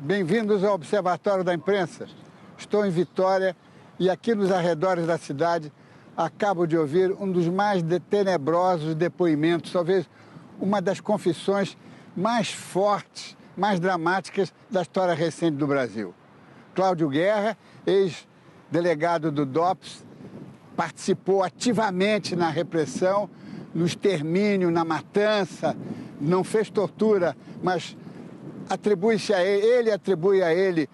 Bem-vindos ao Observatório da Imprensa. Estou em Vitória e aqui nos arredores da cidade acabo de ouvir um dos mais tenebrosos depoimentos, talvez uma das confissões mais fortes, mais dramáticas da história recente do Brasil. Cláudio Guerra, ex-delegado do DOPS, participou ativamente na repressão, no extermínio, na matança, não fez tortura, mas ele atribui a ele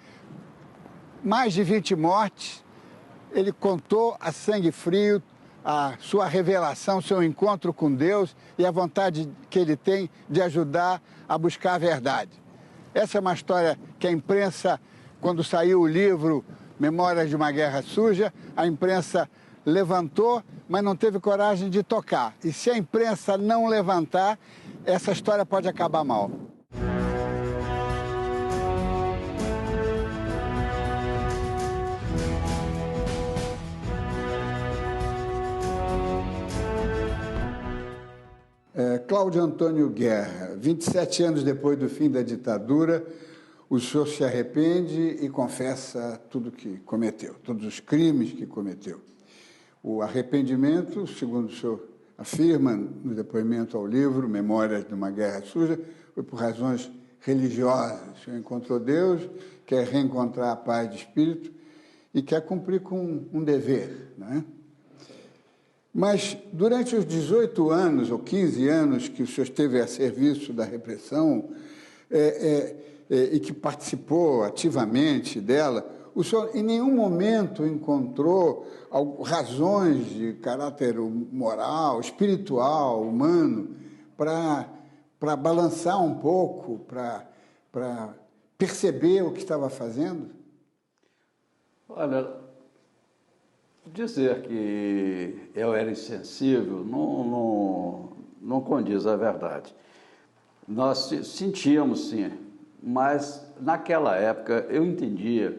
mais de 20 mortes. Ele contou a sangue frio a sua revelação, seu encontro com Deus e a vontade que ele tem de ajudar a buscar a verdade. Essa é uma história que a imprensa, quando saiu o livro Memórias de uma Guerra Suja, a imprensa levantou, mas não teve coragem de tocar. E se a imprensa não levantar, essa história pode acabar mal. Cláudio Antônio Guerra, 27 anos depois do fim da ditadura, o senhor se arrepende e confessa tudo que cometeu, todos os crimes que cometeu. O arrependimento, segundo o senhor afirma no depoimento ao livro Memórias de uma Guerra Suja, foi por razões religiosas. O senhor encontrou Deus, quer reencontrar a paz de espírito e quer cumprir com um dever, não é? Mas durante os 18 anos ou 15 anos que o senhor esteve a serviço da repressão e que participou ativamente dela, o senhor em nenhum momento encontrou razões de caráter moral, espiritual, humano, para balançar um pouco, para perceber o que estava fazendo? Olha, dizer que eu era insensível não condiz a verdade. Nós sentíamos, sim, mas naquela época eu entendia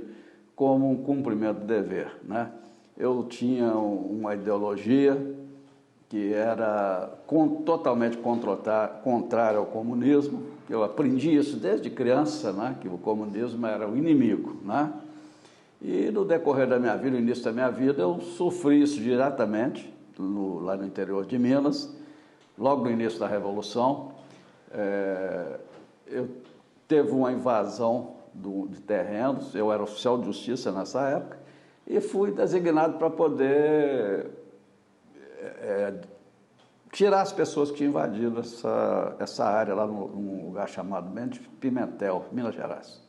como um cumprimento de dever, né? Eu tinha uma ideologia que era totalmente contrária ao comunismo. Eu aprendi isso desde criança, né? Que o comunismo era o inimigo, né? E no decorrer da minha vida, no início da minha vida, eu sofri isso diretamente, lá no interior de Minas, logo no início da Revolução. Teve uma invasão de terrenos, eu era oficial de justiça nessa época, e fui designado para poder tirar as pessoas que tinham invadido essa área lá num lugar chamado Pimentel, Minas Gerais.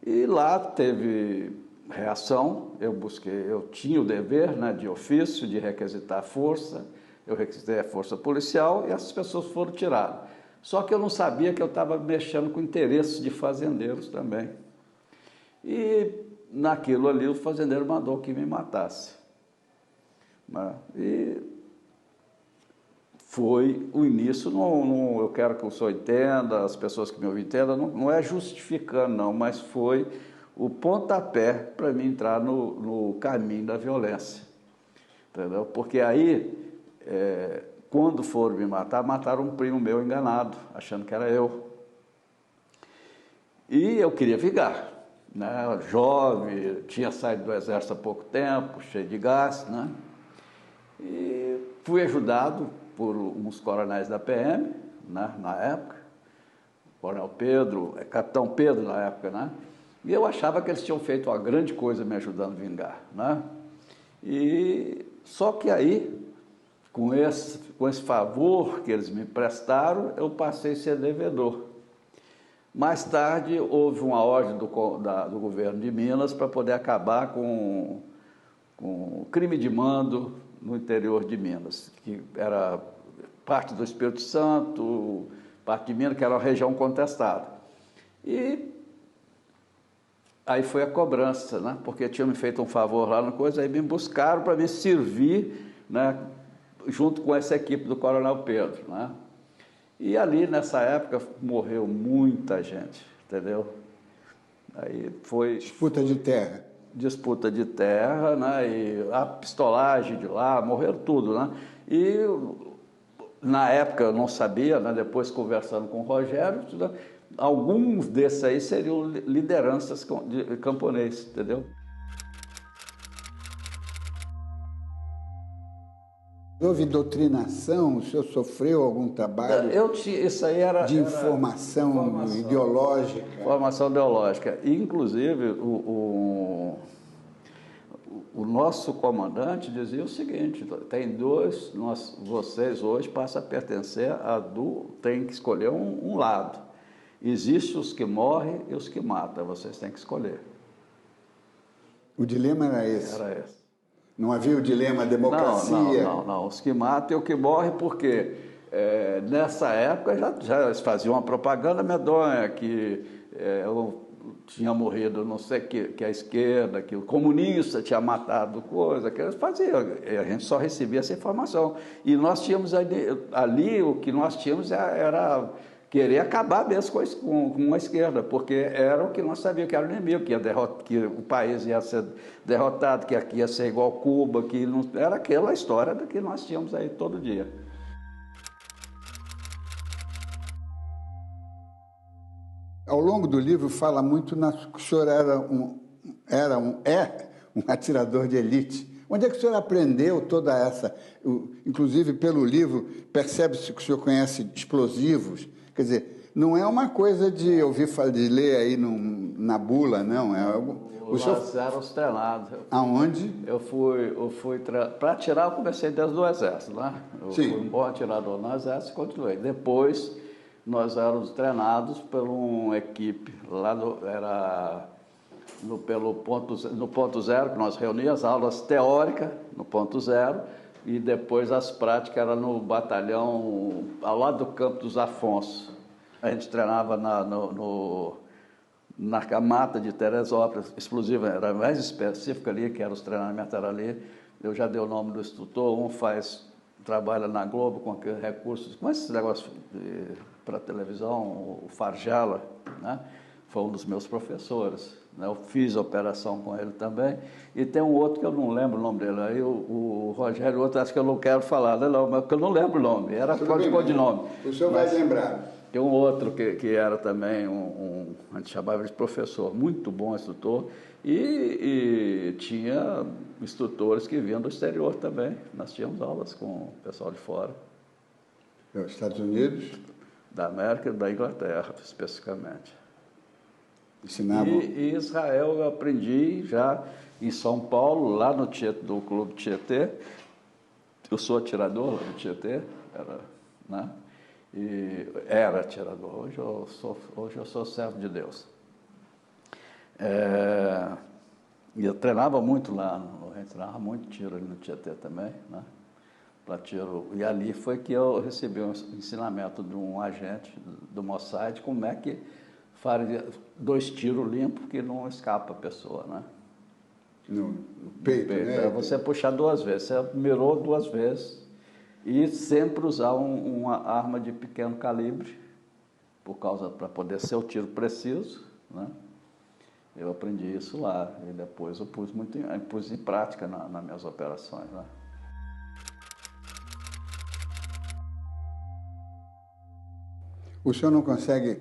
E lá teve reação, eu tinha o dever, né, de ofício, de requisitar a força, eu requisitei a força policial e essas pessoas foram tiradas. Só que eu não sabia que eu estava mexendo com interesses de fazendeiros também. E naquilo ali o fazendeiro mandou que me matasse. E foi o início, eu quero que o senhor entenda, as pessoas que me ouvem entendam, não é justificando não, mas foi o pontapé para mim entrar no caminho da violência, entendeu? Porque aí, quando foram me matar, mataram um primo meu enganado, achando que era eu. E eu queria vingar, né? Jovem, tinha saído do exército há pouco tempo, cheio de gás, né? E fui ajudado por uns coronéis da PM, né, na época, Coronel Pedro, Capitão Pedro na época, né? E eu achava que eles tinham feito uma grande coisa me ajudando a vingar, né? E só que aí, com esse favor que eles me prestaram, eu passei a ser devedor. Mais tarde, houve uma ordem do governo de Minas para poder acabar com o crime de mando no interior de Minas, que era parte do Espírito Santo, parte de Minas, que era uma região contestada. E aí foi a cobrança, né? Porque tinham me feito um favor lá na coisa, aí me buscaram para me servir, né, junto com essa equipe do Coronel Pedro, né? E ali, nessa época, morreu muita gente, entendeu? Aí foi... Disputa de terra. Disputa de terra, né? E a pistolagem de lá, morreram tudo, né? E na época eu não sabia, né? Depois conversando com o Rogério, alguns desses aí seriam lideranças de camponês, entendeu? Houve doutrinação? O senhor sofreu algum trabalho Isso aí era de informação ideológica? Formação ideológica. E, inclusive, o nosso comandante dizia o seguinte: tem dois, vocês hoje passam a pertencer tem que escolher um lado. Existem os que morrem e os que matam, vocês têm que escolher. O dilema era esse? Era esse. Não havia o dilema democracia? Não. Os que matam e os que morrem, porque nessa época já faziam uma propaganda medonha que eu tinha morrido, não sei, que a esquerda, que o comunista tinha matado coisa, que eles faziam. A gente só recebia essa informação. E nós tínhamos ali o que nós tínhamos era querer acabar mesmo com a esquerda, porque era o que nós sabíamos que era o inimigo, que o país ia ser derrotado, que aqui ia ser igual Cuba, que não, era aquela história que nós tínhamos aí todo dia. Ao longo do livro fala muito que o senhor é um atirador de elite. Onde é que o senhor aprendeu toda essa... Inclusive, pelo livro, percebe-se que o senhor conhece explosivos. Quer dizer, não é uma coisa de de ler aí na bula, não. Nós éramos treinados. Aonde? Eu fui para atirar, eu comecei desde o Exército, né? Sim. Fui um bom atirador no Exército e continuei. Depois, nós éramos treinados por uma equipe lá no ponto zero, que nós reuníamos as aulas teóricas no ponto zero, e depois as práticas eram no batalhão ao lado do Campo dos Afonso. A gente treinava na mata de Teresópolis, explosiva, era mais específica ali, que era os treinamentos era ali. Eu já dei o nome do instrutor, trabalha na Globo com recursos, com esses negócios para televisão, o Farjala, né? Foi um dos meus professores. Eu fiz a operação com ele também. E tem um outro que eu não lembro o nome dele. Aí o Rogério, outro, acho que eu não quero falar, não, mas eu não lembro o nome. Era codinome. O senhor vai lembrar. Tem um outro que era também a gente chamava de professor, muito bom instrutor. E tinha instrutores que vinham do exterior também. Nós tínhamos aulas com o pessoal de fora. Dos Estados Unidos? Da América e da Inglaterra, especificamente. Ensinavam? E Israel eu aprendi já em São Paulo, lá no do Clube Tietê. Eu sou atirador lá no Tietê, era atirador, hoje eu sou servo de Deus. E eu treinava muito lá, a gente treinava muito tiro ali no Tietê também, né? Para tiro. E ali foi que eu recebi um ensinamento de um agente do Mossad, como é que faria 2 tiros limpos que não escapa a pessoa, né? No peito, né? É você puxar 2 vezes, você mirou 2 vezes e sempre usar uma arma de pequeno calibre, para poder ser o tiro preciso, né? Eu aprendi isso lá e depois eu pus em prática nas minhas operações, né? O senhor não consegue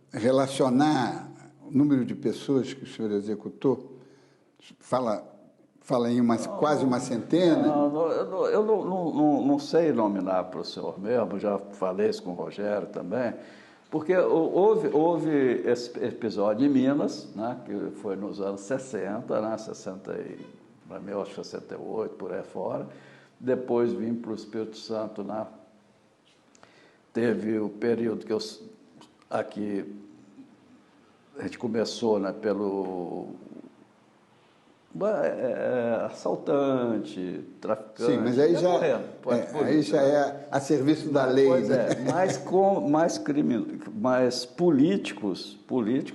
relacionar o número de pessoas que o senhor executou? Fala em quase uma centena? Eu não sei nominar para o senhor mesmo, já falei isso com o Rogério também, porque houve esse episódio em Minas, né, que foi nos anos 60, né, 60 para mim, eu acho 68, por aí fora. Depois vim para o Espírito Santo, né? Teve o período que aqui a gente começou, né, pelo assaltante, traficante. Sim, mas aí já é a serviço da lei. Pois né? mais políticos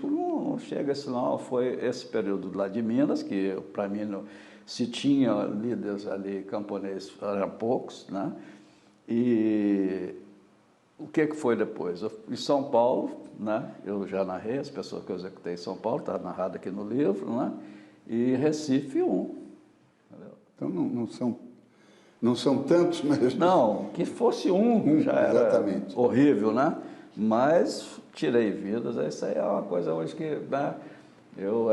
não chega a isso não. Foi esse período lá de Minas, que para mim, se tinha líderes ali camponeses, eram poucos, né? E o que foi depois? Em São Paulo, né? Eu já narrei, as pessoas que eu executei em São Paulo, está narrado aqui no livro, né? E Recife, 1. Então não são tantos, mas... Não, que fosse um já era exatamente. horrível, né? Mas tirei vidas, isso aí é uma coisa hoje que, né,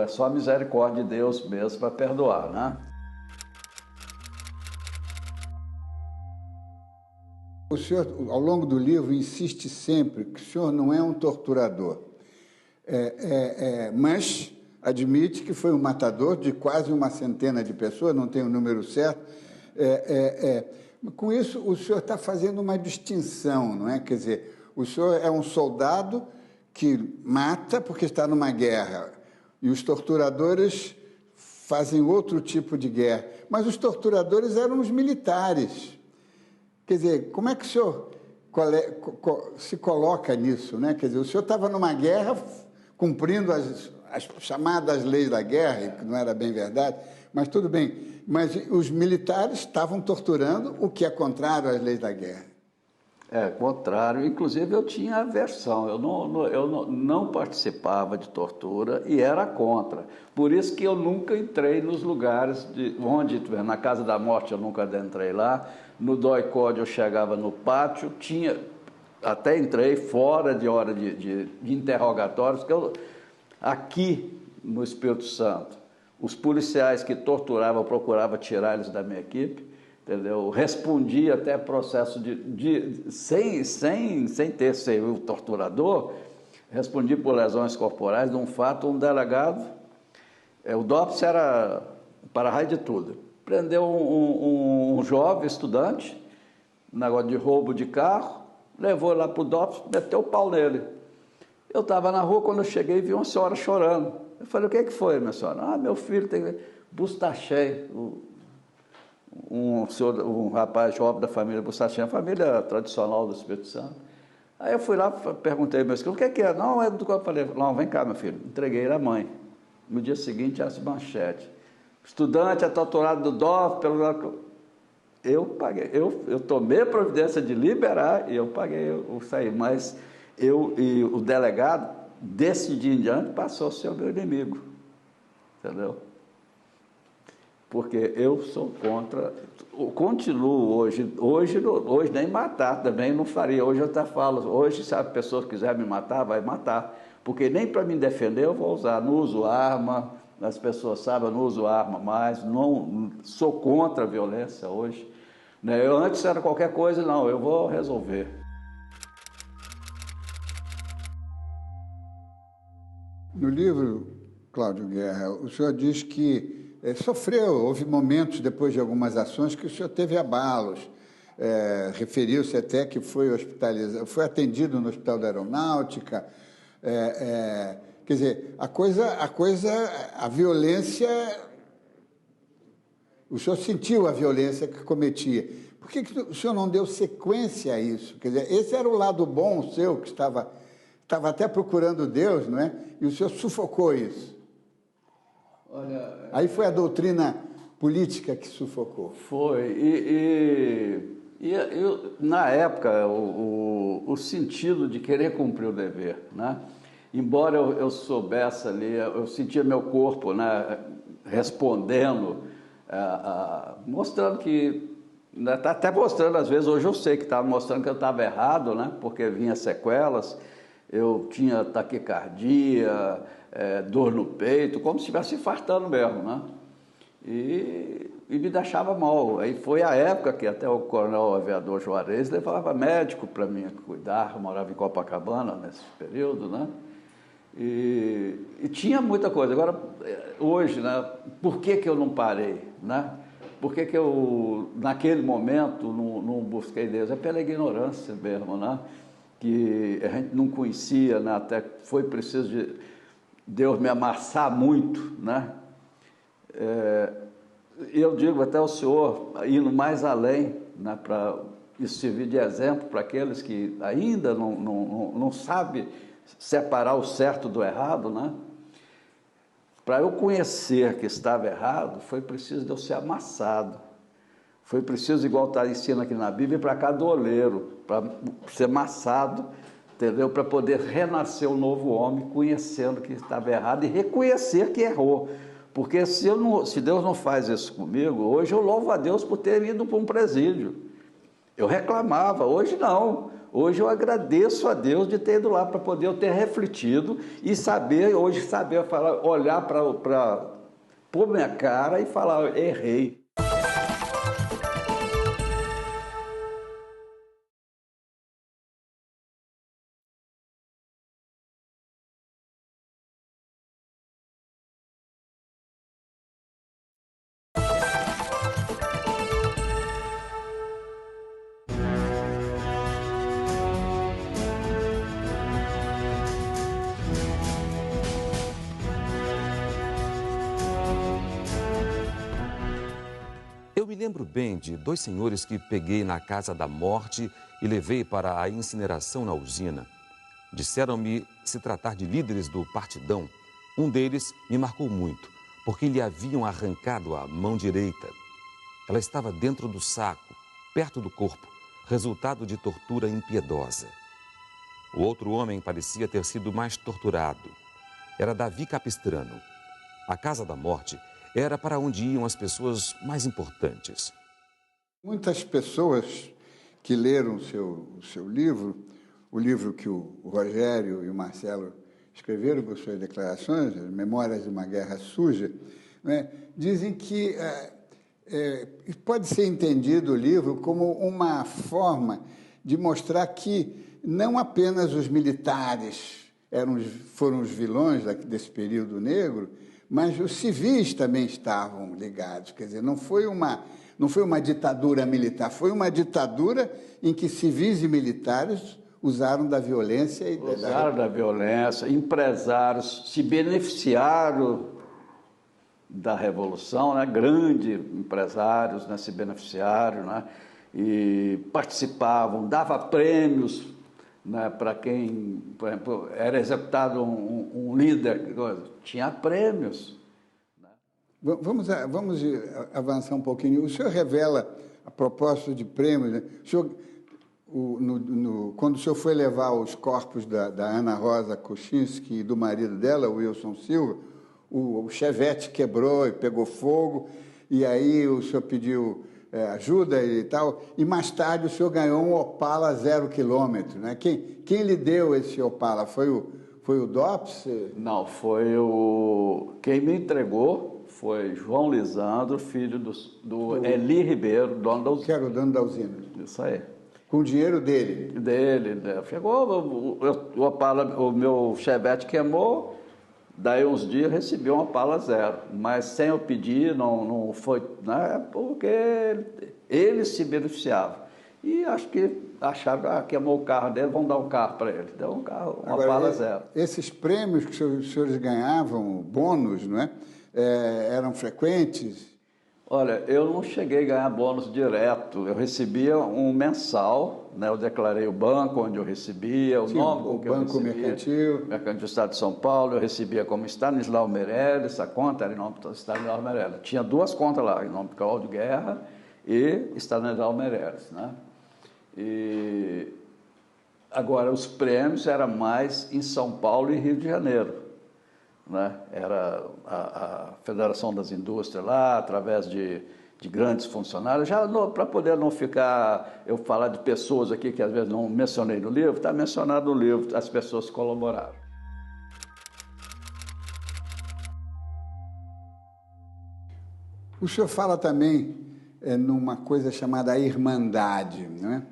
é só a misericórdia de Deus mesmo para perdoar, né? O senhor, ao longo do livro, insiste sempre que o senhor não é um torturador, mas admite que foi um matador de quase uma centena de pessoas, não tenho o número certo. Com isso, o senhor está fazendo uma distinção, não é? Quer dizer, o senhor é um soldado que mata porque está numa guerra, e os torturadores fazem outro tipo de guerra. Mas os torturadores eram os militares. Quer dizer, como é que o senhor se coloca nisso, né? Quer dizer, o senhor estava numa guerra cumprindo as chamadas leis da guerra, que não era bem verdade, mas tudo bem. Mas os militares estavam torturando, o que é contrário às leis da guerra. É, contrário. Inclusive, eu tinha aversão. Eu não participava de tortura e era contra. Por isso que eu nunca entrei nos lugares onde, na Casa da Morte, eu nunca entrei lá. No DOI-CODE, eu chegava no pátio, até entrei fora de hora de interrogatórios, porque aqui no Espírito Santo, os policiais que torturavam, eu procurava tirar eles da minha equipe, entendeu? Respondia até processo sem ter sido o torturador, respondia por lesões corporais de um fato, um delegado, o DOPS era para-raio de tudo. Prendeu um jovem estudante, negócio de roubo de carro, levou lá para o DOPS, meteu o pau nele. Eu estava na rua, quando eu cheguei, vi uma senhora chorando. Eu falei, o que foi, minha senhora? Ah, meu filho tem Bustachê, um rapaz jovem da família Bustachê, a família tradicional do Espírito Santo. Aí eu fui lá, perguntei ao meu filho, o que é? Não, é do que eu falei. Não, vem cá, meu filho. Entreguei ele à mãe. No dia seguinte, as manchetes. Estudante é torturado do DOF, eu paguei, eu tomei a providência de liberar e eu paguei o sair, mas eu e o delegado, desse dia em diante, passou a ser o meu inimigo, entendeu? Porque eu sou contra, continuo hoje nem matar também não faria, hoje eu até falo, hoje se a pessoa quiser me matar, vai matar, porque nem para me defender eu vou usar, não uso arma, as pessoas sabem, eu não uso arma mais, não sou contra a violência hoje, né? Eu antes era qualquer coisa, não, eu vou resolver. No livro, Cláudio Guerra, o senhor diz que houve momentos depois de algumas ações que o senhor teve abalos, referiu-se até que foi hospitalizado, foi atendido no Hospital da Aeronáutica, quer dizer, a violência, o senhor sentiu a violência que cometia. Por que o senhor não deu sequência a isso? Quer dizer, esse era o lado bom seu, que estava até procurando Deus, não é? E o senhor sufocou isso. Olha, aí foi a doutrina política que sufocou. Foi. Na época, o sentido de querer cumprir o dever, né? Embora eu soubesse ali, eu sentia meu corpo, né, respondendo, mostrando que, até mostrando às vezes, hoje eu sei que estava mostrando que eu estava errado, né, porque vinha sequelas, eu tinha taquicardia, dor no peito, como se estivesse infartando mesmo, né, e me deixava mal. Aí foi a época que até o coronel aviador Juarez levava médico para mim cuidar, eu morava em Copacabana nesse período, né, e tinha muita coisa. Agora, hoje, né, por que eu não parei, né? Por que eu, naquele momento, não busquei Deus? É pela ignorância mesmo, né? Que a gente não conhecia, né? Até foi preciso de Deus me amassar muito, né? Eu digo até ao senhor, indo mais além, né, para isso servir de exemplo para aqueles que ainda não sabem separar o certo do errado, né? Para eu conhecer que estava errado, foi preciso de eu ser amassado. Foi preciso, igual está ensinando aqui na Bíblia, ir para cá do oleiro, para ser amassado, entendeu? Para poder renascer um novo homem, conhecendo que estava errado e reconhecer que errou. Porque se Deus não faz isso comigo, hoje eu louvo a Deus por ter ido para um presídio. Eu reclamava, hoje não. Hoje eu agradeço a Deus de ter ido lá para poder eu ter refletido e saber, hoje saber falar, olhar para pôr minha cara e falar, errei. Eu me lembro bem de dois senhores que peguei na casa da morte e levei para a incineração na usina. Disseram-me se tratar de líderes do partidão. Um deles me marcou muito, porque lhe haviam arrancado a mão direita. Ela estava dentro do saco, perto do corpo, resultado de tortura impiedosa. O outro homem parecia ter sido mais torturado. Era Davi Capistrano. A casa da morte era para onde iam as pessoas mais importantes. Muitas pessoas que leram o seu livro, o livro que o Rogério e o Marcelo escreveram com suas declarações, as Memórias de uma Guerra Suja, né, dizem que pode ser entendido o livro como uma forma de mostrar que não apenas os militares foram os vilões desse período negro, mas os civis também estavam ligados. Quer dizer, não foi uma ditadura militar, foi uma ditadura em que civis e militares usaram da violência. Usaram da violência, empresários se beneficiaram da Revolução, né? Grandes empresários, né? Se beneficiaram, né? E participavam, dava prêmios, né, para quem, por exemplo, era executado um líder, tinha prêmios. Né? Vamos avançar um pouquinho. O senhor revela, a propósito de prêmios, né? O senhor, quando o senhor foi levar os corpos da Ana Rosa Kuczynski e do marido dela, o Wilson Silva, o Chevette quebrou e pegou fogo, e aí o senhor pediu ajuda e tal, e mais tarde o senhor ganhou um Opala 0 km, né? Quem lhe deu esse Opala? Foi o DOPS? Não, quem me entregou foi João Lisandro, filho do Eli Ribeiro, dono da usina. Que era o dono da usina. Isso aí. Com o dinheiro dele? Dele. Chegou, o Opala, o meu Chevette queimou. Daí uns dias recebi uma Opala 0, mas sem eu pedir, não foi, né, porque ele se beneficiava. E acho que acharam que queimou o carro dele, vão dar um carro para ele. Deu um carro, uma Opala 0. Esses prêmios que os senhores ganhavam, bônus, não é? Eram frequentes? Olha, eu não cheguei a ganhar bônus direto, eu recebia um mensal, né? Eu declarei o banco onde eu recebia, o nome com que eu recebia. O Banco Mercantil. Mercantil do Estado de São Paulo, eu recebia como Stanislau Meirelles, a conta era em nome do Stanislau Meirelles. Tinha duas contas lá, em nome do Cláudio Guerra e Stanislau Meirelles, né? E agora, os prêmios eram mais em São Paulo e Rio de Janeiro. Né? Era a Federação das Indústrias lá, através de grandes funcionários, já para poder não ficar, eu falar de pessoas aqui que às vezes não mencionei no livro, está mencionado no livro, as pessoas que colaboraram. O senhor fala também numa coisa chamada Irmandade, não é?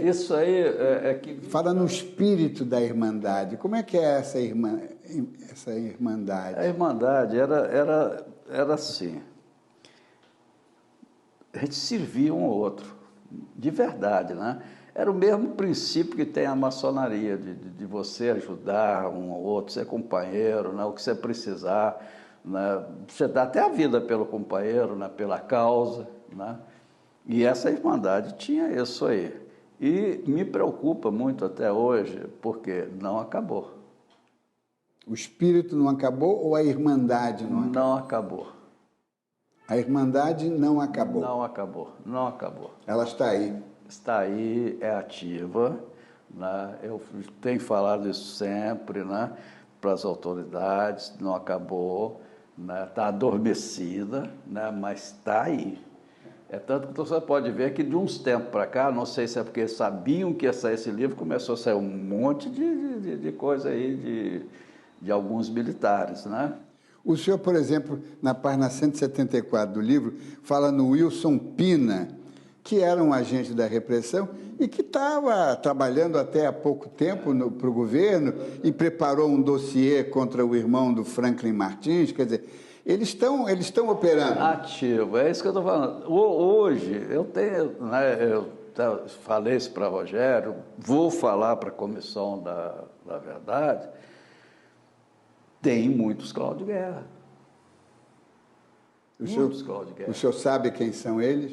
Isso aí é que... Fala no espírito da Irmandade. Como é que é essa Irmandade? A Irmandade era assim. A gente servia um ao outro, de verdade, né? Era o mesmo princípio que tem a maçonaria, de você ajudar um ao outro, ser companheiro, né? O que você precisar, né? Você dá até a vida pelo companheiro, né? Pela causa, né? E essa Irmandade tinha isso aí. E me preocupa muito até hoje, porque não acabou. O espírito não acabou ou a Irmandade não acabou? Não acabou. A Irmandade não acabou? Não acabou, não acabou. Ela está aí? Está aí, é ativa, né? Eu tenho falado isso sempre, né? Para as autoridades, não acabou, né? Está adormecida, né? Mas está aí. É tanto que você pode ver que de uns tempos para cá, não sei se é porque sabiam que ia sair esse livro, começou a sair um monte de coisa aí de alguns militares, né? O senhor, por exemplo, na página 174 do livro, fala no Wilson Pina, que era um agente da repressão e que estava trabalhando até há pouco tempo para o governo e preparou um dossiê contra o irmão do Franklin Martins. Quer dizer, eles estão operando. Ativo, é isso que eu estou falando. Hoje, eu tenho, né, eu falei isso para Rogério, vou falar para a Comissão da Verdade, tem muitos Cláudio Guerra. O senhor sabe quem são eles?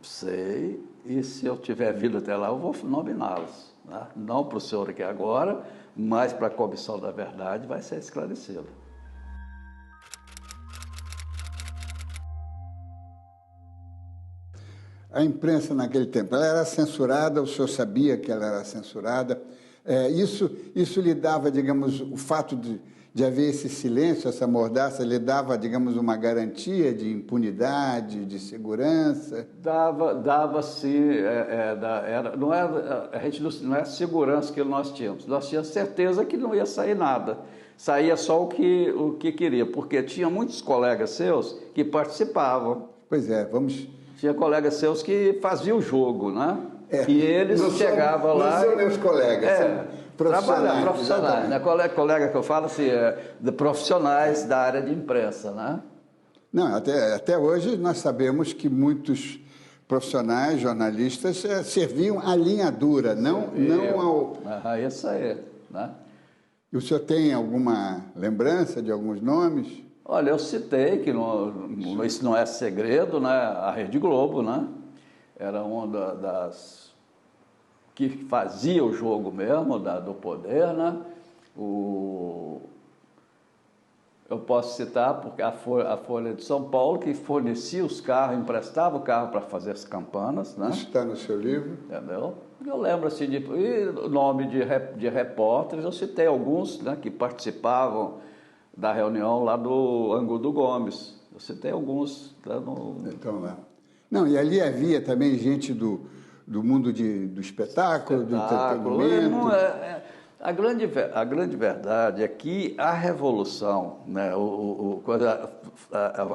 Sei, e se eu tiver vida até lá, eu vou nominá-los. Né? Não para o senhor aqui agora, mas para a Comissão da Verdade vai ser esclarecido. A imprensa naquele tempo, ela era censurada, o senhor sabia que ela era censurada. Isso lhe dava, digamos, o fato de haver esse silêncio, essa mordaça, lhe dava, digamos, uma garantia de impunidade, de segurança? Dava sim, a gente não é a segurança que nós tínhamos certeza que não ia sair nada, saía só o que queria, porque tinha muitos colegas seus que participavam. Pois é, vamos... Tinha colegas seus que faziam o jogo, né? E eles chegavam lá... Não são meus colegas, profissionais, né? Colega que eu falo assim, de profissionais da área de imprensa, né? Não, até hoje nós sabemos que muitos profissionais, jornalistas, serviam à linha dura, não ao... Isso aí, né? E o senhor tem alguma lembrança de alguns nomes? Olha, eu citei que isso não é segredo, né? A Rede Globo, né? Era uma das que fazia o jogo mesmo do poder, né? Eu posso citar porque a Folha de São Paulo, que fornecia os carros, emprestava o carro para fazer as campanas, né? Isso está no seu livro? Entendeu? Eu lembro assim o nome de repórteres, eu citei alguns, né, que participavam da reunião lá do Ângulo do Gomes. Eu citei alguns. Tá Então, lá. Não, e ali havia também gente do mundo do espetáculo, do entretenimento. A grande verdade é que a revolução, né,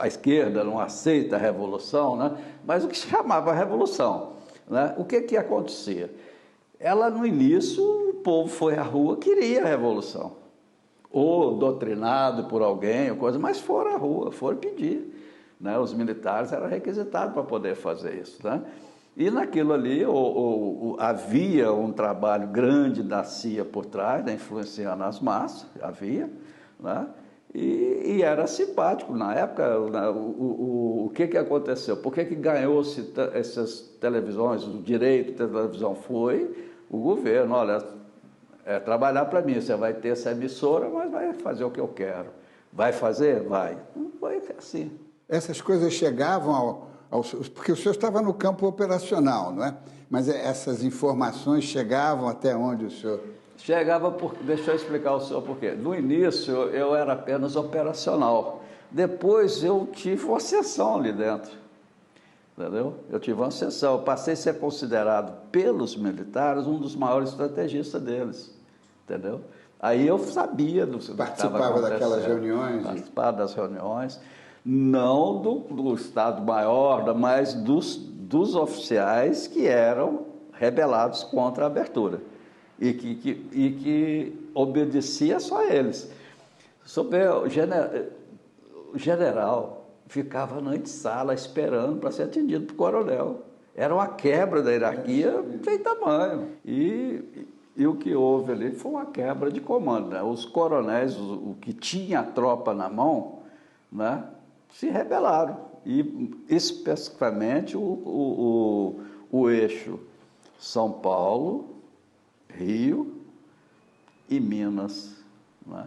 a esquerda não aceita a revolução, né, mas o que se chamava revolução, né, o que acontecia? Ela, no início, o povo foi à rua, queria a revolução. Ou doutrinado por alguém, ou coisa, mas foram à rua, foram pedir. Né? Os militares eram requisitados para poder fazer isso. Né? E naquilo ali havia um trabalho grande da CIA por trás, né? Influenciando as massas, havia. Né? E era simpático. Na época, o que aconteceu? Por que ganhou-se essas televisões, o direito da televisão? Foi o governo, olha... trabalhar para mim, você vai ter essa emissora, mas vai fazer o que eu quero. Vai fazer? Vai. Não foi assim. Essas coisas chegavam porque o senhor estava no campo operacional, não é? Mas essas informações chegavam até onde o senhor... Deixa eu explicar ao senhor por quê. No início, eu era apenas operacional. Depois, eu tive uma sessão ali dentro. Entendeu? Eu tive uma sessão, eu passei a ser considerado pelos militares um dos maiores estrategistas deles, entendeu? Aí eu sabia do que estava acontecendo. Participava daquelas reuniões? Participava das reuniões, não do Estado-Maior, mas dos oficiais que eram rebelados contra a abertura e que obedecia só a eles. Sobre o general ficava na antessala esperando para ser atendido por coronel. Era uma quebra da hierarquia sem tamanho. E o que houve ali foi uma quebra de comando. Né? Os coronéis, o que tinha a tropa na mão, né, se rebelaram. E especificamente o eixo São Paulo, Rio e Minas. Né?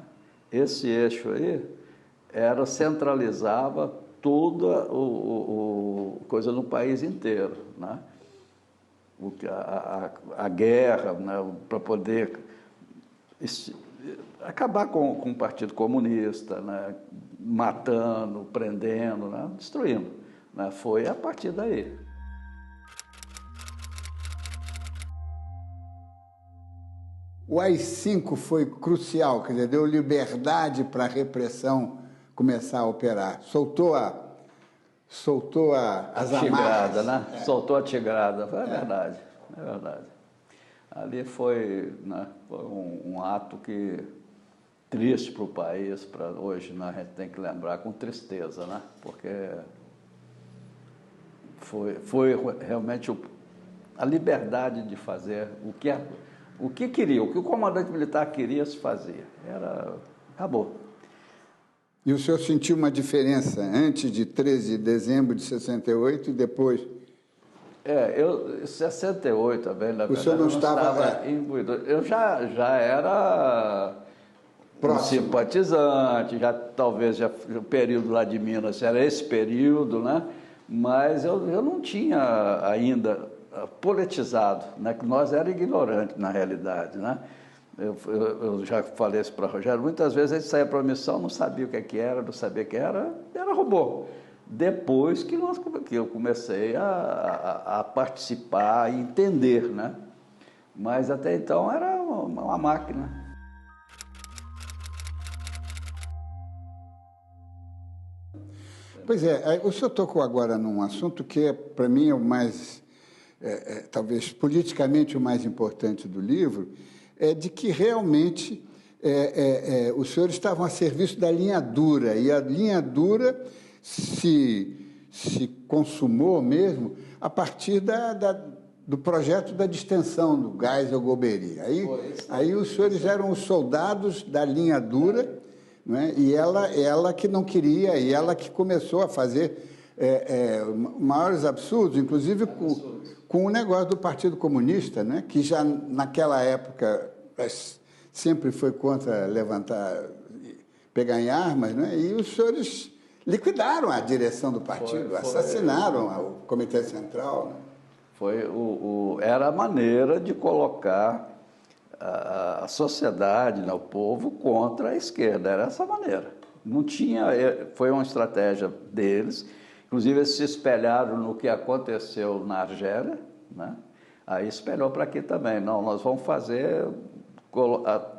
Esse eixo aí centralizava toda coisa no país inteiro, né? A guerra, né? Para poder acabar com o Partido Comunista, né? Matando, prendendo, né? Destruindo. né? Foi a partir daí. O AI-5 foi crucial, quer dizer, deu liberdade para a repressão começar a operar. Soltou as Tigrada, amarras. né? Soltou a tigrada. É verdade, é verdade. Ali foi, né, foi um ato que triste para o país, para hoje, né, a gente tem que lembrar com tristeza, né? Porque foi realmente a liberdade de fazer o que queria, o que o comandante militar queria se fazer. Acabou. E o senhor sentiu uma diferença antes de 13 de dezembro de 68 e depois? Em 68 também, na verdade, o senhor não estava imbuído. Eu já era um simpatizante, talvez o período lá de Minas era esse período, né? Mas eu não tinha ainda politizado, né? Que nós éramos ignorantes, na realidade, né? Eu já falei isso para o Rogério, muitas vezes a gente saía para a missão, não sabia o que era, não sabia o que era robô. Depois que eu comecei a participar e entender, né? Mas até então era uma máquina. Pois é, o senhor tocou agora num assunto que, para mim, é o mais, talvez politicamente o mais importante do livro, é de que realmente os senhores estavam a serviço da linha dura, e a linha dura se consumou mesmo a partir do projeto da distensão do Geisel Golbery. Aí os senhores eram os soldados da linha dura, né? E ela que não queria, e ela que começou a fazer maiores absurdos, inclusive com o negócio do Partido Comunista, né? Que já naquela época sempre foi contra pegar em armas, né? E os senhores liquidaram a direção do partido, assassinaram o Comitê Central. Né? Era a maneira de colocar a sociedade, né, o povo, contra a esquerda. Era essa maneira. Não tinha, foi uma estratégia deles. Inclusive, eles se espelharam no que aconteceu na Argélia, né? Aí espelhou para aqui também. Não, nós vamos fazer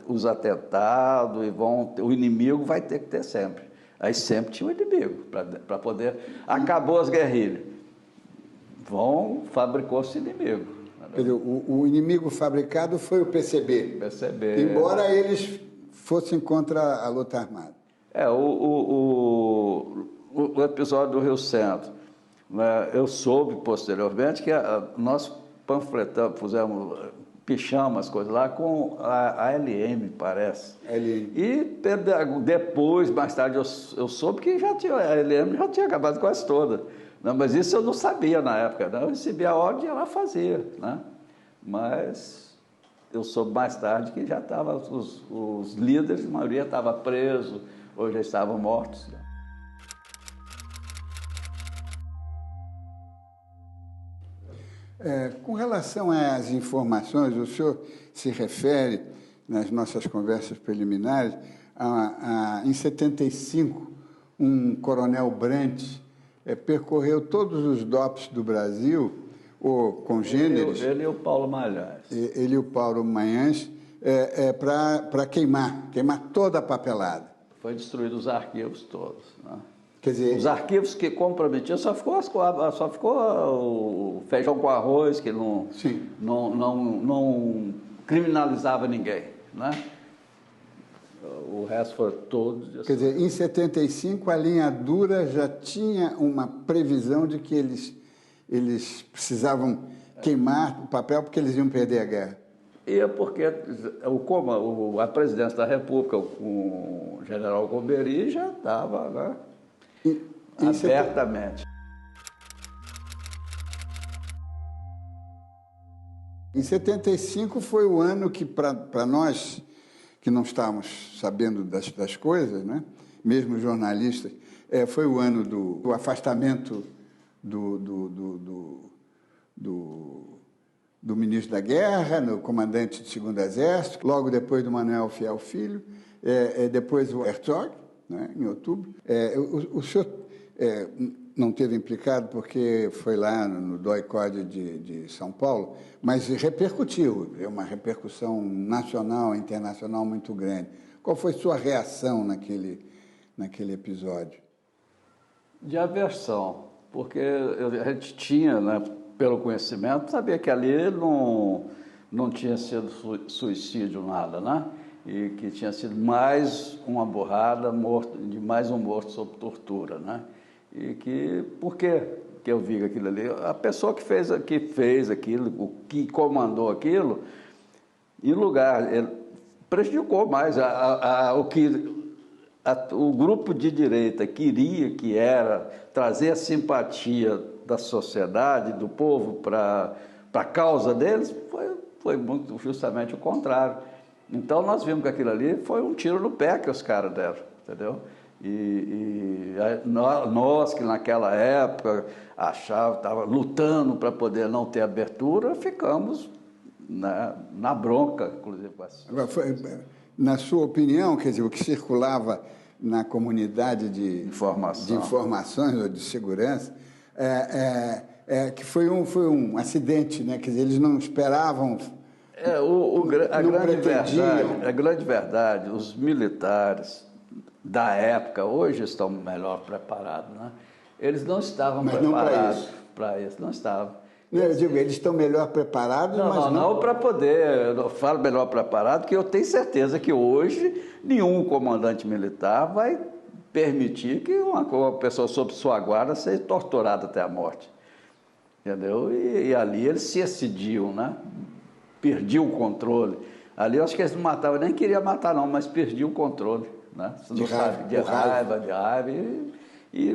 os atentados e o inimigo vai ter que ter sempre. Aí sempre tinha um inimigo para poder... Acabou as guerrilhas. Fabricou-se inimigo. Quer dizer, o inimigo fabricado foi o PCB. Embora eles fossem contra a luta armada. O episódio do Rio Centro, né, eu soube posteriormente que nós panfletamos, pichamos as coisas lá com a LM, parece. LM. E depois, mais tarde, eu soube que a LM já tinha acabado quase toda. Não, mas isso eu não sabia na época, né? Eu recebia a ordem e ela fazia, né? Mas eu soube mais tarde que já estavam os líderes, a maioria estava preso ou já estavam mortos. Com relação às informações, o senhor se refere, nas nossas conversas preliminares, em 75, um coronel Brandt percorreu todos os DOPS do Brasil, ou congêneres... Ele e o Paulo Malhães. Ele e o Paulo Malhães, para queimar toda a papelada. Foi destruído os arquivos todos, né? Quer dizer, os arquivos que comprometiam, só ficou o feijão com arroz, que não criminalizava ninguém, né? O resto foi todo... Quer dizer, em 75, a linha dura já tinha uma previsão de que eles precisavam queimar o papel porque eles iam perder a guerra. E é porque a presidência da República, o general Golbery, já estava, né, abertamente. Em 75 foi o ano que, para nós, que não estávamos sabendo das coisas, né? Mesmo jornalistas, foi o ano do afastamento do ministro da Guerra, no comandante do 2º Exército, logo depois do Manuel Fiel Filho, depois o Herzog, né, em outubro. O senhor não teve implicado porque foi lá no DOI-CODE de São Paulo, mas repercutiu, é uma repercussão nacional, internacional muito grande. Qual foi sua reação naquele episódio? De aversão, porque a gente tinha, né, pelo conhecimento, sabia que ali não tinha sido suicídio nada, né? E que tinha sido mais uma borrada, de mais um morto sob tortura, né? E que, por que eu vi aquilo ali? A pessoa que fez aquilo, o que comandou aquilo, em lugar, ele prejudicou mais o grupo de direita queria, que era trazer a simpatia da sociedade, do povo, para a causa deles, foi muito justamente o contrário. Então, nós vimos que aquilo ali foi um tiro no pé que os caras deram, entendeu? E nós que naquela época estava lutando para poder não ter abertura, ficamos na bronca, inclusive. Agora, na sua opinião, quer dizer, o que circulava na comunidade de informações ou de segurança que foi um acidente, né? Quer dizer, eles não esperavam. A grande verdade, os militares da época, hoje estão melhor preparados, né? Eles não estavam preparados para isso, não estavam. Eu digo, eles estão melhor preparados, mas não para poder, eu falo melhor preparado, porque eu tenho certeza que hoje nenhum comandante militar vai permitir que uma pessoa sob sua guarda seja torturada até a morte, entendeu? E ali eles se excediam, né? Perdiam o controle. Ali eu acho que eles não matavam, nem queriam matar não, mas perdiam o controle, né? De raiva, e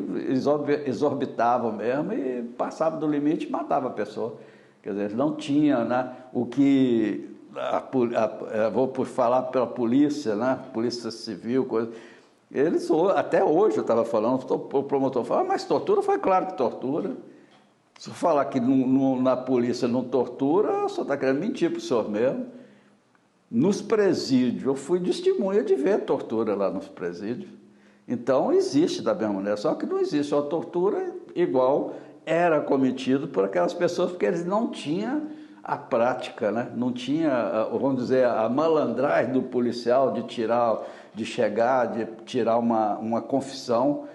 exorbitavam mesmo e passavam do limite e matavam a pessoa. Quer dizer, não tinha, né, o que... vou falar pela polícia, né, polícia civil, coisa... Eles, até hoje eu estava falando, o promotor falou, mas tortura? Foi claro que tortura. Se eu falar que na polícia não tortura, só está querendo mentir para o senhor mesmo. Nos presídios, eu fui testemunha de ver tortura lá nos presídios. Então, existe da mesma maneira, só que não existe uma tortura igual era cometido por aquelas pessoas, porque eles não tinham a prática, né? Não tinha, vamos dizer, a malandragem do policial de chegar, de tirar uma confissão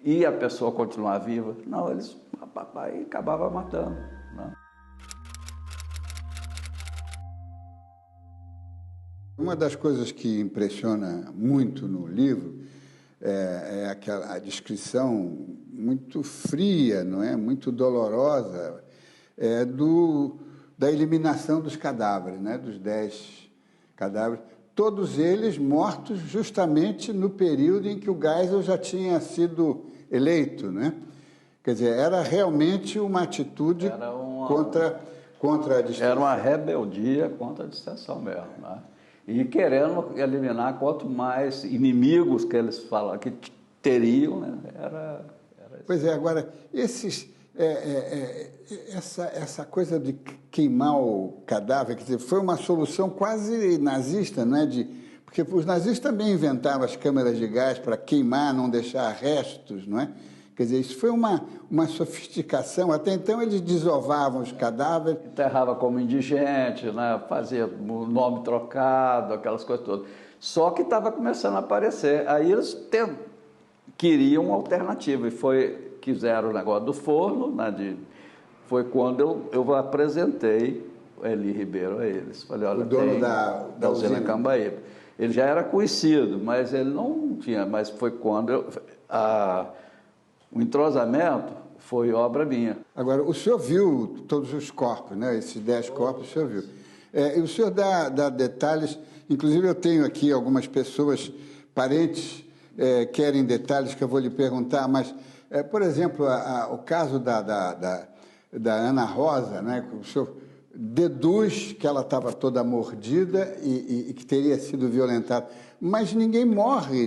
e a pessoa continuar viva. Não, eles acabavam matando, né? Uma das coisas que impressiona muito no livro a descrição muito fria, não é? Muito dolorosa, da eliminação dos cadáveres, né? Dos 10 cadáveres, todos eles mortos justamente no período em que o Geisel já tinha sido eleito, né? Quer dizer, era realmente uma atitude contra a distância. Era uma rebeldia contra a distensão mesmo, né? E querendo eliminar quanto mais inimigos que eles falam que teriam, né? Era pois é, agora, essa coisa de queimar o cadáver, quer dizer, foi uma solução quase nazista, não é? Porque os nazistas também inventavam as câmeras de gás para queimar, não deixar restos, não é? Quer dizer, isso foi uma sofisticação. Até então eles desovavam os cadáveres. Enterrava como indigente, né? Fazia o nome trocado, aquelas coisas todas. Só que estava começando a aparecer. Aí eles queriam uma alternativa e quiseram o negócio do forno, né? Foi quando eu apresentei o Eli Ribeiro a eles. Falei, olha, o dono da usina Cambaíba. Ele já era conhecido, mas ele não tinha. Mas foi quando o entrosamento foi obra minha. Agora, o senhor viu todos os corpos, né? Esses 10 corpos o senhor viu. E o senhor dá detalhes, inclusive eu tenho aqui algumas pessoas, parentes, querem detalhes que eu vou lhe perguntar, mas, por exemplo, o caso da Ana Rosa, né? O senhor deduz que ela estava toda mordida e que teria sido violentada, mas ninguém morre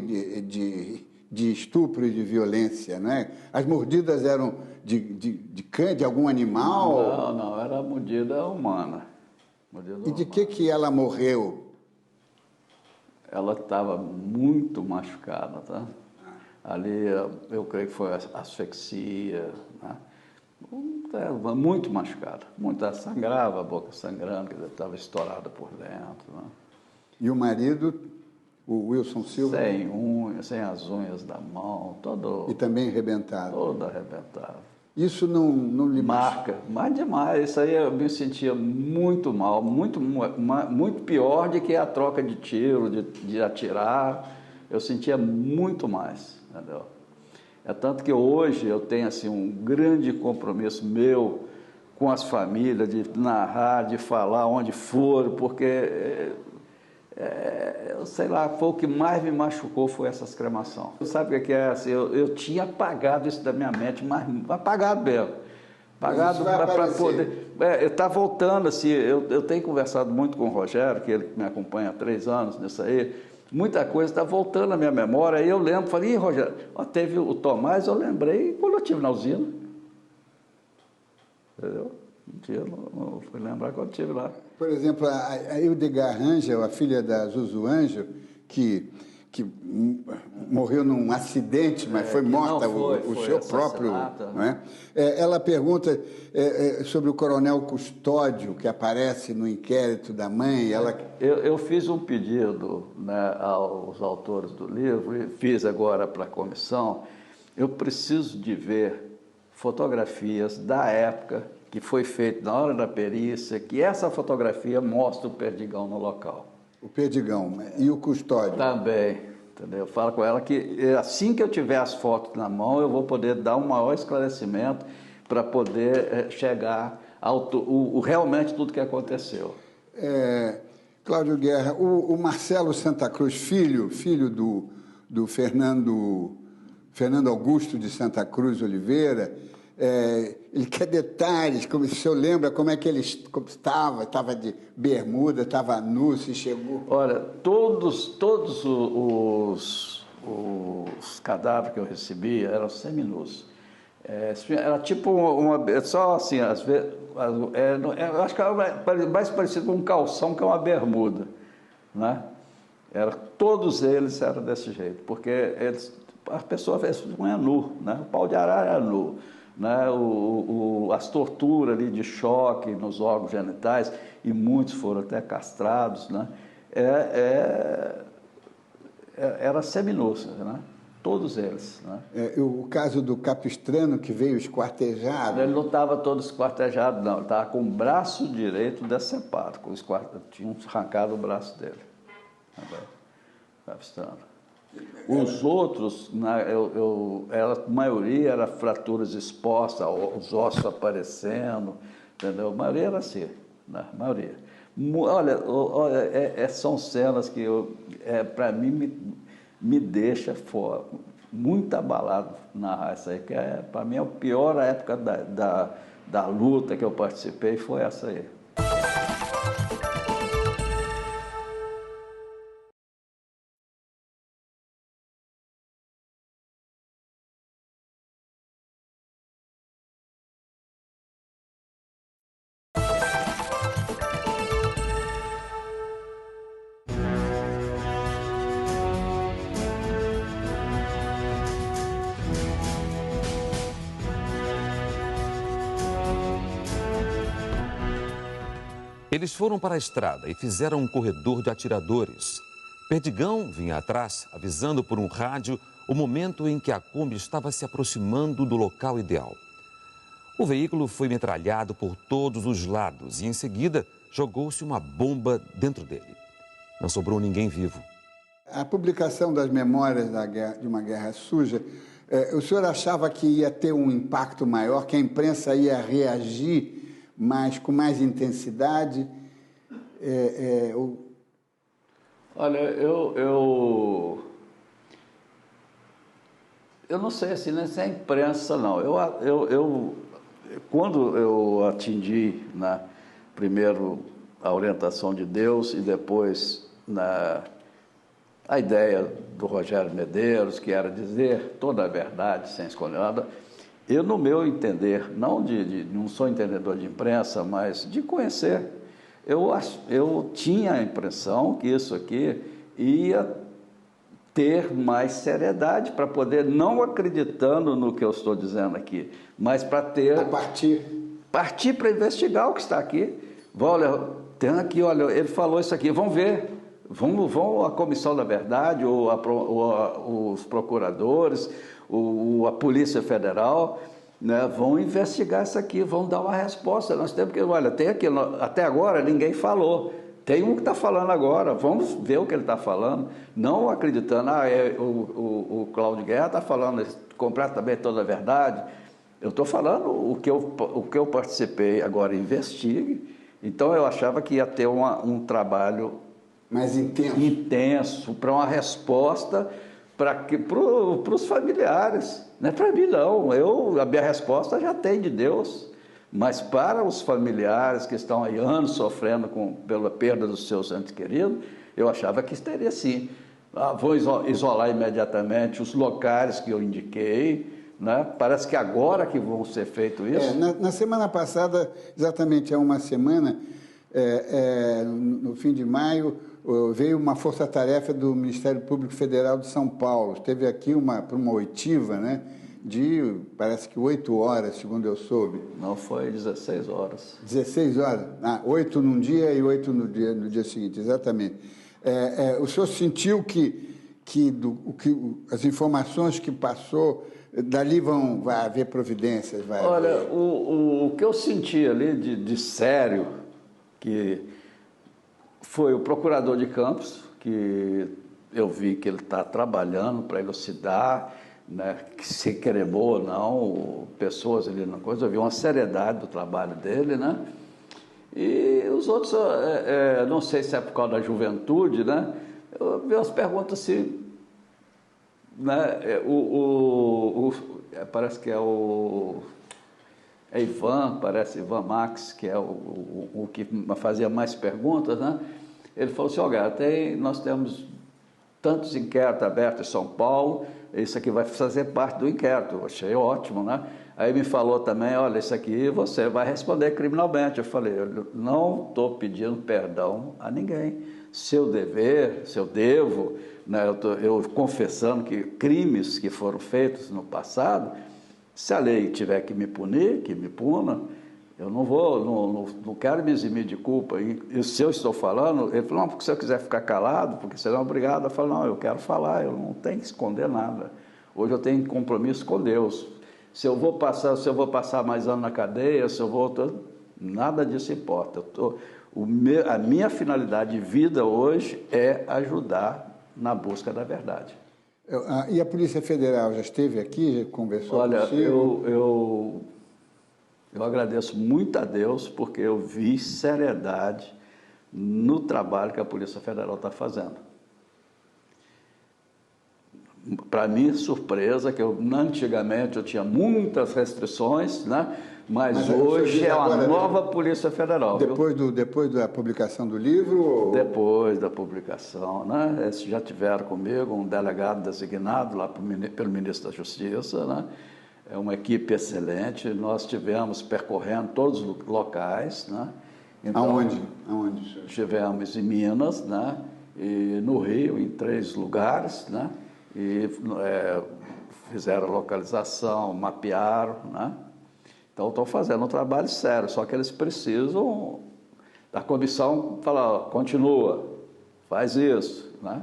de estupro e de violência, né? As mordidas eram de algum animal? Não, era mordida humana. E de que ela morreu? Ela estava muito machucada, tá? Ali eu creio que foi asfixia, né? Muito machucada, sangrava, a boca sangrando, que estava estourada por dentro. Né? E o marido, o Wilson Silva? Sem unhas, sem as unhas da mão, todo... E também arrebentado? Todo arrebentado. Isso não lhe marca? Mas demais, isso aí eu me sentia muito mal, muito pior do que a troca de tiro, de atirar, eu sentia muito mais, entendeu? É tanto que hoje eu tenho assim, um grande compromisso meu com as famílias, de narrar, de falar onde for, porque, eu sei lá, foi o que mais me machucou, foi essa cremação. Sabe o que é? Assim, eu tinha apagado isso da minha mente, mas apagado mesmo. Apagado para poder... está voltando, assim, eu tenho conversado muito com o Rogério, que ele me acompanha há 3 anos nisso aí, muita coisa está voltando à minha memória, aí eu lembro, falei, Rogério, teve o Tomás, eu lembrei quando eu estive na usina. Entendeu? Não fui lembrar quando eu estive lá. Por exemplo, a Ildegar Rangel, a filha da Zuzu Anjo, que morreu num acidente, mas foi morta, o seu próprio... Não é? Ela pergunta sobre o coronel Custódio, que aparece no inquérito da mãe. Eu fiz um pedido, né, aos autores do livro, e fiz agora para a comissão, eu preciso de ver fotografias da época que foi feito na hora da perícia, que essa fotografia mostra o Perdigão no local. O Perdigão e o Custódio? Também, entendeu? Eu falo com ela que assim que eu tiver as fotos na mão, eu vou poder dar um maior esclarecimento para poder chegar ao realmente tudo que aconteceu. Cláudio Guerra, o Marcelo Santa Cruz, filho do Fernando Augusto de Santa Cruz Oliveira, ele quer detalhes, como se o senhor lembra como é que ele estava de bermuda, estava nu, se chegou... Olha, todos os cadáveres que eu recebia eram seminus. Era tipo só assim, às vezes, eu acho que era mais parecido com um calção que uma bermuda, né? Todos eles eram desse jeito, porque as pessoas não é nu, né? O pau de arara é nu. Né, as torturas ali de choque nos órgãos genitais, e muitos foram até castrados, né, era seminus, né, todos eles. Né. O caso do Capistrano, que veio esquartejado... Ele não estava todo esquartejado, não, ele estava com o braço direito decepado, tinham arrancado o braço dele, Capistrano. Os outros, a maioria era fraturas expostas, os ossos aparecendo, entendeu? A maioria era assim, né? A maioria. Olha, são cenas que, para mim, me deixa muito abalado narrar isso aí, que para mim, a pior época da luta que eu participei foi essa aí. Eles foram para a estrada e fizeram um corredor de atiradores. Perdigão vinha atrás, avisando por um rádio o momento em que a Kombi estava se aproximando do local ideal. O veículo foi metralhado por todos os lados e, em seguida, jogou-se uma bomba dentro dele. Não sobrou ninguém vivo. A publicação das memórias de uma guerra suja, o senhor achava que ia ter um impacto maior, que a imprensa ia reagir com mais intensidade? Olha, eu não sei assim, não é a imprensa, não. Quando eu atingi, né, primeiro a orientação de Deus e depois a ideia do Rogério Medeiros, que era dizer toda a verdade sem esconder nada, eu, no meu entender, não sou entendedor de imprensa, mas de conhecer, eu tinha a impressão que isso aqui ia ter mais seriedade, para poder, não acreditando no que eu estou dizendo aqui, mas para ter... Partir para investigar o que está aqui. Olha, tem aqui, olha, ele falou isso aqui, vamos ver. Vão a Comissão da Verdade, os procuradores, a Polícia Federal, né, vão investigar isso aqui, vão dar uma resposta. Nós temos que, olha, tem aqui, até agora ninguém falou. Tem um que está falando agora, vamos ver o que ele está falando, não acreditando, o Cláudio Guerra está falando completamente toda a verdade. Eu estou falando o que eu participei, agora investigue. Então eu achava que ia ter um trabalho mais intenso para uma resposta para os familiares. Não é para mim, não. A minha resposta já tem de Deus. Mas para os familiares que estão aí anos sofrendo pela perda dos seus entes queridos, eu achava que teria sim. Vou isolar imediatamente os locais que eu indiquei, né? Parece que agora que vão ser feito isso. Na semana passada, exatamente há uma semana, no fim de maio, veio uma força-tarefa do Ministério Público Federal de São Paulo. Teve aqui para uma oitiva, né? De, parece que 8 horas, segundo eu soube. Não, foi 16 horas. 16 horas? 8 num dia e 8 no dia seguinte, exatamente. O senhor sentiu que as informações que passou, dali vai haver providências? Olha, o que eu senti ali de sério, que foi o procurador de Campos, que eu vi que ele está trabalhando para elucidar, né, que se queremou ou não, pessoas ali na coisa, eu vi uma seriedade do trabalho dele, né? E os outros, não sei se é por causa da juventude, né? Eu vi umas perguntas assim, né? Parece que é Ivan, parece Ivan Max, que é o que fazia mais perguntas, né? Ele falou assim, olha, nós temos tantos inquéritos abertos em São Paulo, isso aqui vai fazer parte do inquérito. Eu achei ótimo, né? Aí me falou também, olha, isso aqui você vai responder criminalmente. Eu falei, eu não estou pedindo perdão a ninguém. Se eu devo, né, eu confessando que crimes que foram feitos no passado, se a lei tiver que me punir, que me puna. Eu não quero me eximir de culpa. E se eu estou falando, ele falou, não, porque se eu quiser ficar calado, porque você não é obrigado. Eu falo, não, eu quero falar, eu não tenho que esconder nada. Hoje eu tenho compromisso com Deus. Se eu vou passar mais anos na cadeia, nada disso importa. A minha finalidade de vida hoje é ajudar na busca da verdade. E a Polícia Federal já esteve aqui, já conversou consigo? Olha, eu agradeço muito a Deus porque eu vi seriedade no trabalho que a Polícia Federal está fazendo. Para mim, surpresa, que antigamente eu tinha muitas restrições, né? Mas hoje é uma nova Polícia Federal. Depois da publicação do livro? Ou... Depois da publicação, né? Eles já tiveram comigo um delegado designado lá pelo Ministro da Justiça, né? É uma equipe excelente, nós estivemos percorrendo todos os locais, né? Então, Aonde? Estivemos em Minas, né? E no Rio, em 3 lugares, né? E fizeram a localização, mapearam, né? Então estão fazendo um trabalho sério, só que eles precisam da comissão falar, continua, faz isso, né?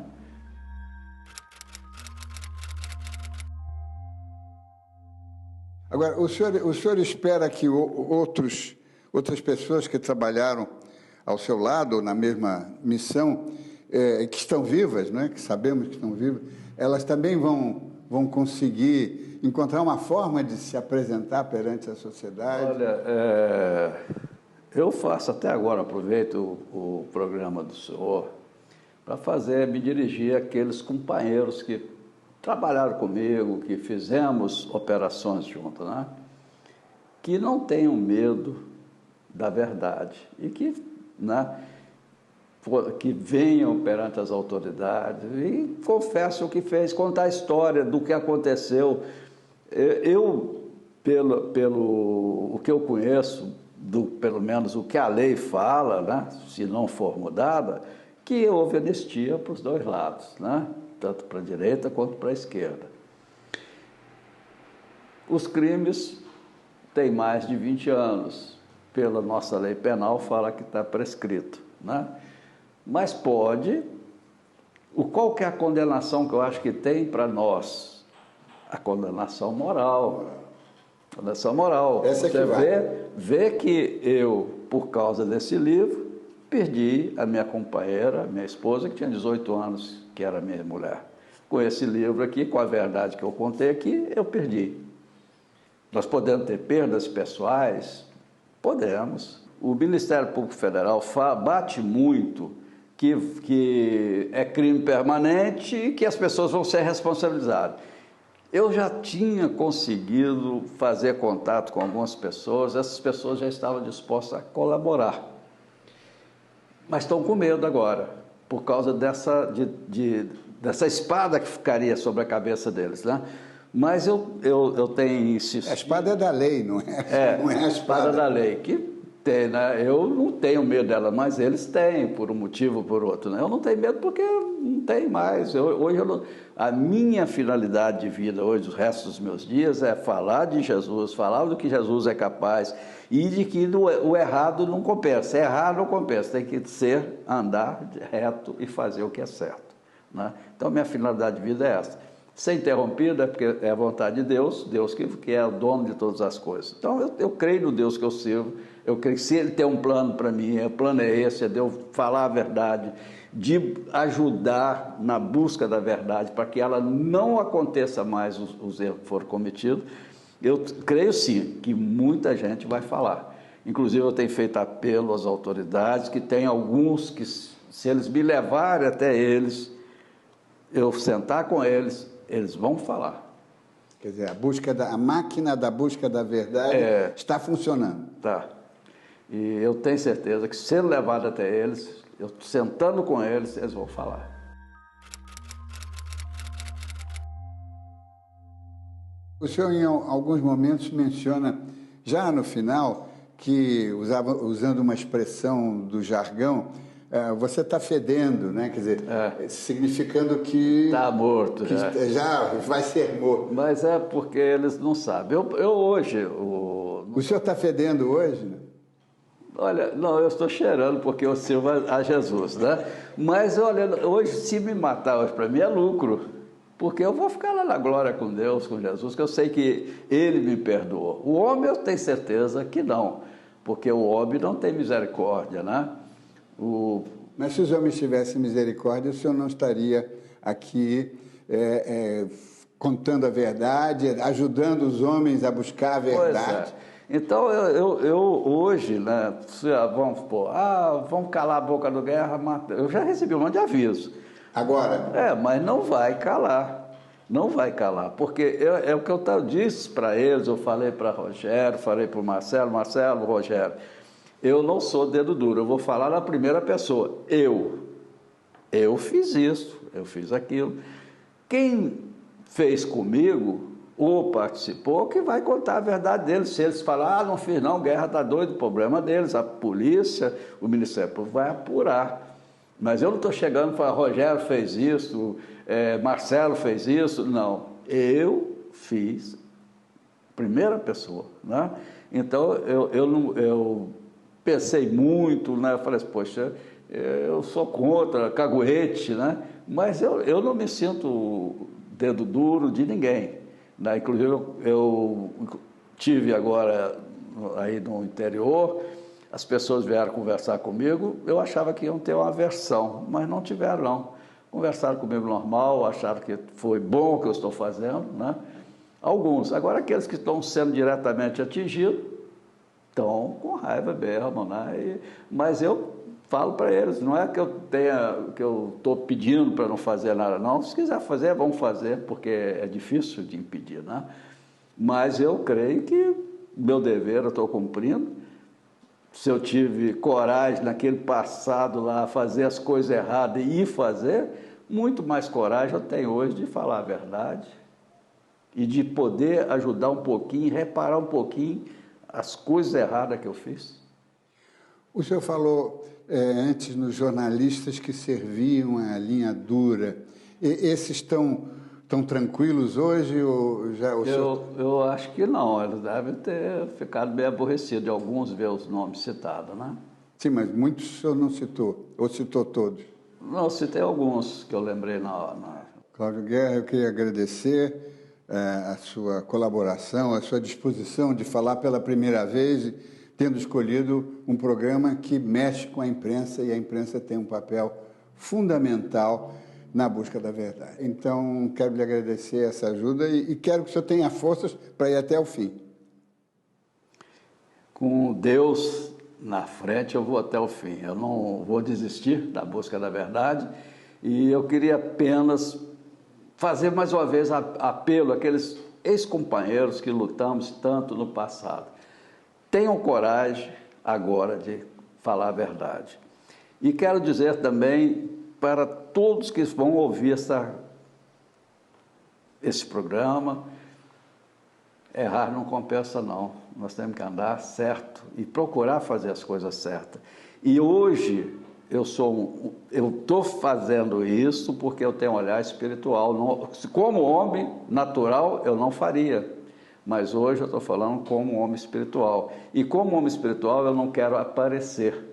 Agora, o senhor espera que outras pessoas que trabalharam ao seu lado, na mesma missão, que estão vivas, né, que sabemos que estão vivas, elas também vão conseguir encontrar uma forma de se apresentar perante a sociedade? Olha, eu faço até agora, aproveito o programa do senhor para me dirigir àqueles companheiros que trabalharam comigo, que fizemos operações juntos, né? Que não tenham medo da verdade e que, né, que venham perante as autoridades e confessem o que fez, contar a história do que aconteceu. Pelo o que eu conheço, pelo menos o que a lei fala, né, se não for mudada, que houve anistia para os 2 lados, né? tanto para a direita quanto para a esquerda. Os crimes têm mais de 20 anos. Pela nossa lei penal, fala que está prescrito, né? Mas pode... Qual que é a condenação que eu acho que tem para nós? A condenação moral. Condenação moral. Essa Você vê que eu, por causa desse livro, perdi a minha companheira, minha esposa, que tinha 18 anos, que era minha mulher. Com esse livro aqui, com a verdade que eu contei aqui, eu perdi. Nós podemos ter perdas pessoais? Podemos. O Ministério Público Federal bate muito que é crime permanente e que as pessoas vão ser responsabilizadas. Eu já tinha conseguido fazer contato com algumas pessoas, essas pessoas já estavam dispostas a colaborar. Mas estão com medo agora, por causa dessa espada que ficaria sobre a cabeça deles, né? Mas eu tenho insistido... A espada é da lei, não é? Não é a espada da lei, que tem, né? Eu não tenho medo dela, mas eles têm, por um motivo ou por outro, né? Eu não tenho medo porque não tem mais. A minha finalidade de vida hoje, os restos dos meus dias, é falar de Jesus, falar do que Jesus é capaz e de que o errado não compensa. Errar não compensa, tem que andar reto e fazer o que é certo, né? Então, minha finalidade de vida é essa. Ser interrompida é porque é a vontade de Deus, Deus que é o dono de todas as coisas. Então, eu creio no Deus que eu sirvo, eu creio que se Ele tem um plano para mim, o plano é esse, é de eu falar a verdade, de ajudar na busca da verdade, para que ela não aconteça mais os erros que foram cometidos. Eu creio sim que muita gente vai falar. Inclusive, eu tenho feito apelo às autoridades, que tem alguns que, se eles me levarem até eles, eu sentar com eles, eles vão falar. Quer dizer, a máquina da busca da verdade está funcionando. Tá. E eu tenho certeza que, sendo levado até eles, eu sentando com eles, eles vão falar. O senhor, em alguns momentos, menciona, já no final, que usando uma expressão do jargão, você está fedendo, né? Quer dizer, significando que... Está morto. Que já vai ser morto. Mas é porque eles não sabem. Eu hoje... O senhor está fedendo hoje, né? Olha, não, eu estou cheirando porque eu sirvo a Jesus, né? Mas, olha, hoje, se me matar hoje, para mim é lucro. Porque eu vou ficar lá na glória com Deus, com Jesus, que eu sei que Ele me perdoou. O homem eu tenho certeza que não, porque o homem não tem misericórdia, né? Mas se os homens tivessem misericórdia, o senhor não estaria aqui contando a verdade, ajudando os homens a buscar a verdade. Pois é. Então, eu hoje, né, vamos pôr, vamos calar a boca do Guerra, eu já recebi um monte de aviso. Agora? Mas não vai calar, não vai calar, porque é o que eu disse para eles, eu falei para Rogério, falei para o Marcelo, Rogério, eu não sou dedo duro, eu vou falar na primeira pessoa, eu fiz isso, eu fiz aquilo. Quem fez comigo ou participou, que vai contar a verdade deles. Se eles falarem, não fiz não, Guerra está doido, o problema deles, a polícia, o Ministério Público vai apurar. Mas eu não estou chegando para Rogério fez isso, Marcelo fez isso, não. Eu fiz, primeira pessoa, né? Então, eu pensei muito, né? Eu falei assim, poxa, eu sou contra caguete, né? Mas eu não me sinto dedo duro de ninguém, né? Inclusive, eu tive agora aí no interior, as pessoas vieram conversar comigo, eu achava que iam ter uma aversão, mas não tiveram, não. Conversaram comigo normal, acharam que foi bom o que eu estou fazendo, né? Alguns. Agora, aqueles que estão sendo diretamente atingidos, estão com raiva mesmo, né? Mas eu falo para eles, não é que eu estou pedindo para não fazer nada, não. Se quiser fazer, vamos fazer, porque é difícil de impedir, né? Mas eu creio que meu dever eu estou cumprindo. Se eu tive coragem naquele passado lá, fazer as coisas erradas e ir fazer, muito mais coragem eu tenho hoje de falar a verdade e de poder ajudar um pouquinho, reparar um pouquinho as coisas erradas que eu fiz. O senhor falou antes nos jornalistas que serviam a linha dura Esses estão tranquilos hoje? Ou já, eu acho que não, eles devem ter ficado bem aborrecidos de alguns ver os nomes citados, né? Sim, mas muitos o senhor não citou, ou citou todos? Não, citei alguns que eu lembrei na... Cláudio Guerra, eu queria agradecer a sua colaboração, a sua disposição de falar pela primeira vez, tendo escolhido um programa que mexe com a imprensa, e a imprensa tem um papel fundamental na busca da verdade. Então, quero lhe agradecer essa ajuda e quero que o senhor tenha forças para ir até o fim. Com Deus na frente, eu vou até o fim. Eu não vou desistir da busca da verdade, e eu queria apenas fazer mais uma vez apelo àqueles ex-companheiros que lutamos tanto no passado. Tenham coragem agora de falar a verdade. E quero dizer também para todos que vão ouvir esse programa, errar não compensa não. Nós temos que andar certo e procurar fazer as coisas certas. E hoje eu estou fazendo isso porque eu tenho um olhar espiritual. Não, como homem natural, eu não faria. Mas hoje eu estou falando como homem espiritual. E como homem espiritual, eu não quero aparecer.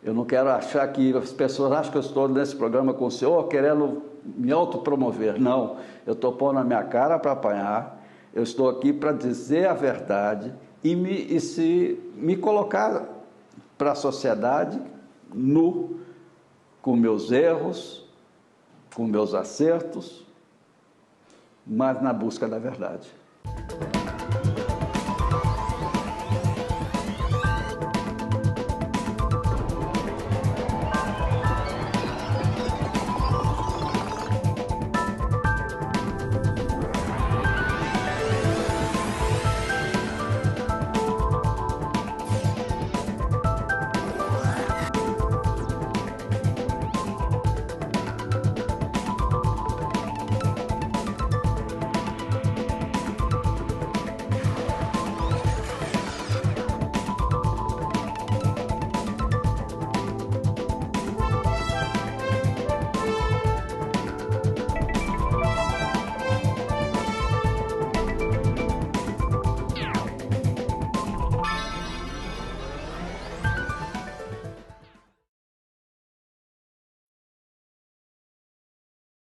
Eu não quero achar que as pessoas acham que eu estou nesse programa com o senhor querendo me autopromover. Não, eu estou pondo a minha cara para apanhar. Eu estou aqui para dizer a verdade e me colocar para a sociedade nu, com meus erros, com meus acertos, mas na busca da verdade.